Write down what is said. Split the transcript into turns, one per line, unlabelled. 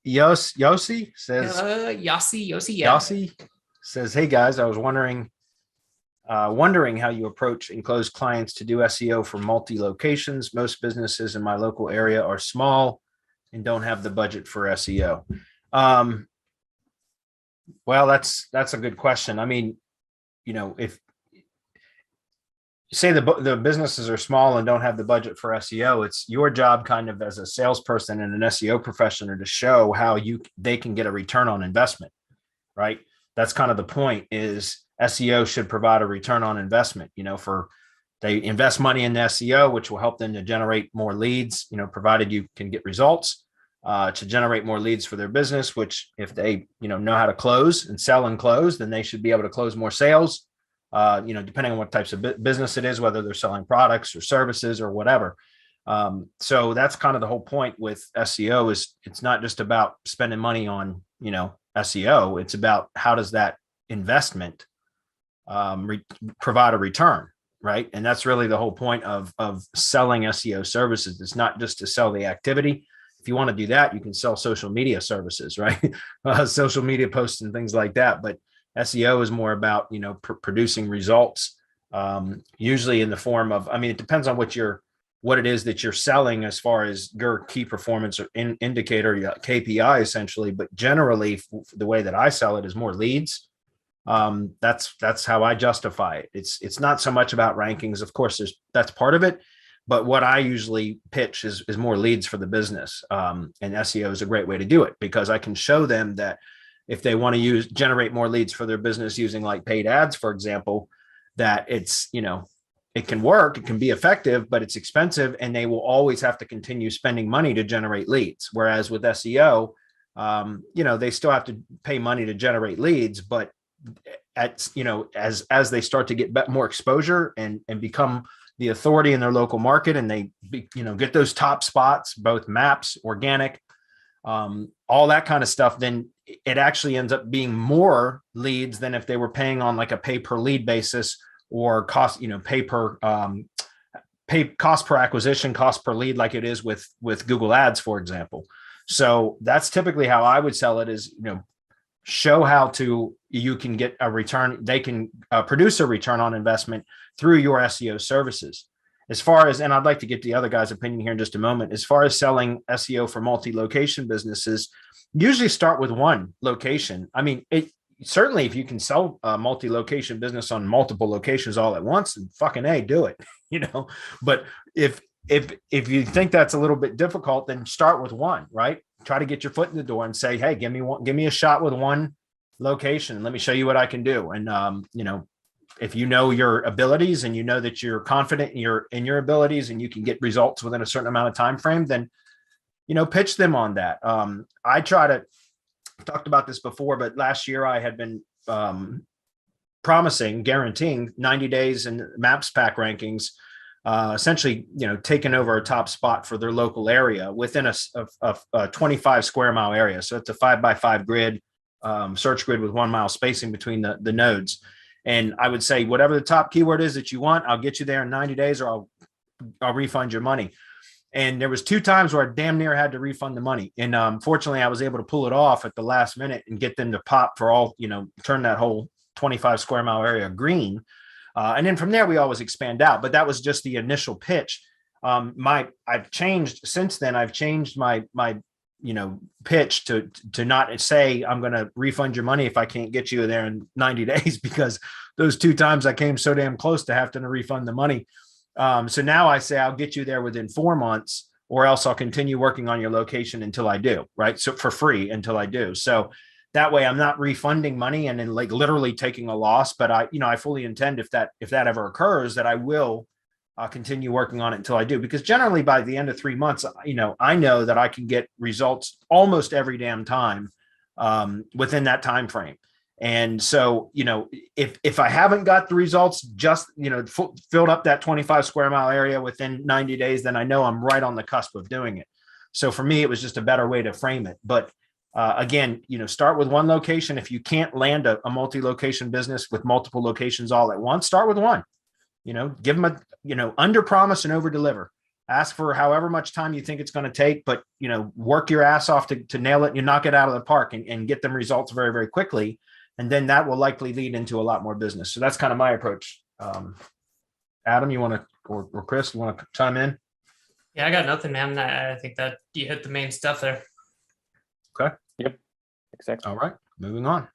Yossi says,
Yossi, yeah.
Yossi says, hey guys, I was wondering how you approach and close clients to do SEO for multi locations. Most businesses in my local area are small and don't have the budget for SEO. Um, well, that's a good question. I mean, if say the businesses are small and don't have the budget for SEO, it's your job kind of as a salesperson and an SEO professional to show how they can get a return on investment, right? That's kind of the point is SEO should provide a return on investment, for they invest money in the SEO, which will help them to generate more leads, provided you can get results to generate more leads for their business, which if they, know how to close and sell and close, then they should be able to close more sales, depending on what types of business it is, whether they're selling products or services or whatever. So that's kind of the whole point with SEO is it's not just about spending money on, SEO. It's about how does that investment provide a return, right? And that's really the whole point of selling SEO services. It's not just to sell the activity. If you want to do that, you can sell social media services, right? Social media posts and things like that. But SEO is more about, producing results, usually in the form of, I mean, it depends on what it is that you're selling as far as your key performance or indicator, KPI essentially. But generally, the way that I sell it is more leads. That's how I justify it. It's not so much about rankings. Of course, that's part of it. But what I usually pitch is more leads for the business. And SEO is a great way to do it because I can show them that if they want to generate more leads for their business using like paid ads, for example, that it's, it can work, it can be effective, but it's expensive and they will always have to continue spending money to generate leads. Whereas with SEO, they still have to pay money to generate leads, but as they start to get more exposure and become the authority in their local market and they, get those top spots, both maps, organic, all that kind of stuff, then it actually ends up being more leads than if they were paying on like a pay per lead basis or cost, pay cost per acquisition, cost per lead, like it is with Google Ads, for example. So that's typically how I would sell it is, show how you can get a return. They can produce a return on investment through your SEO services. As far as, and I'd like to get the other guy's opinion here in just a moment, as far as selling SEO for multi-location businesses, usually start with one location. I mean, certainly if you can sell a multi-location business on multiple locations all at once, then fucking A, do it, but if you think that's a little bit difficult, then start with one, right? Try to get your foot in the door and say, hey, give me a shot with one location. Let me show you what I can do. And, if you know your abilities and you know that you're confident in your abilities and you can get results within a certain amount of time frame, then, pitch them on that. I talked about this before, but last year I had been guaranteeing 90 days in Maps Pack rankings, essentially, taking over a top spot for their local area within a 25 square mile area. So it's a 5x5 grid, search grid with 1 mile spacing between the nodes. And I would say, whatever the top keyword is that you want, I'll get you there in 90 days or I'll refund your money. And there was 2 times where I damn near had to refund the money. And fortunately, I was able to pull it off at the last minute and get them to pop for all, turn that whole 25 square mile area green. And then from there, we always expand out. But that was just the initial pitch. I've changed since then. I've changed my pitch to not say I'm going to refund your money if I can't get you there in 90 days, because those 2 times I came so damn close to having to refund the money. So now I say I'll get you there within 4 months, or else I'll continue working on your location until I do, right? So for free until I do. So that way I'm not refunding money and then like literally taking a loss, but I fully intend if that ever occurs that I will continue working on it until I do, because generally by the end of 3 months, I know that I can get results almost every damn time within that time frame. And so, if I haven't got the results, just, filled up that 25 square mile area within 90 days, then I know I'm right on the cusp of doing it. So for me, it was just a better way to frame it. But again, start with one location. If you can't land a multi-location business with multiple locations all at once, start with one. Give them under promise and over deliver. Ask for however much time you think it's going to take, but work your ass off to nail it. You knock it out of the park and get them results very, very quickly. And then that will likely lead into a lot more business. So that's kind of my approach. Adam, you want to, or Chris, you want to chime in?
Yeah, I got nothing, man. I think that you hit the main stuff there.
Okay.
Yep. Exactly.
All right. Moving on.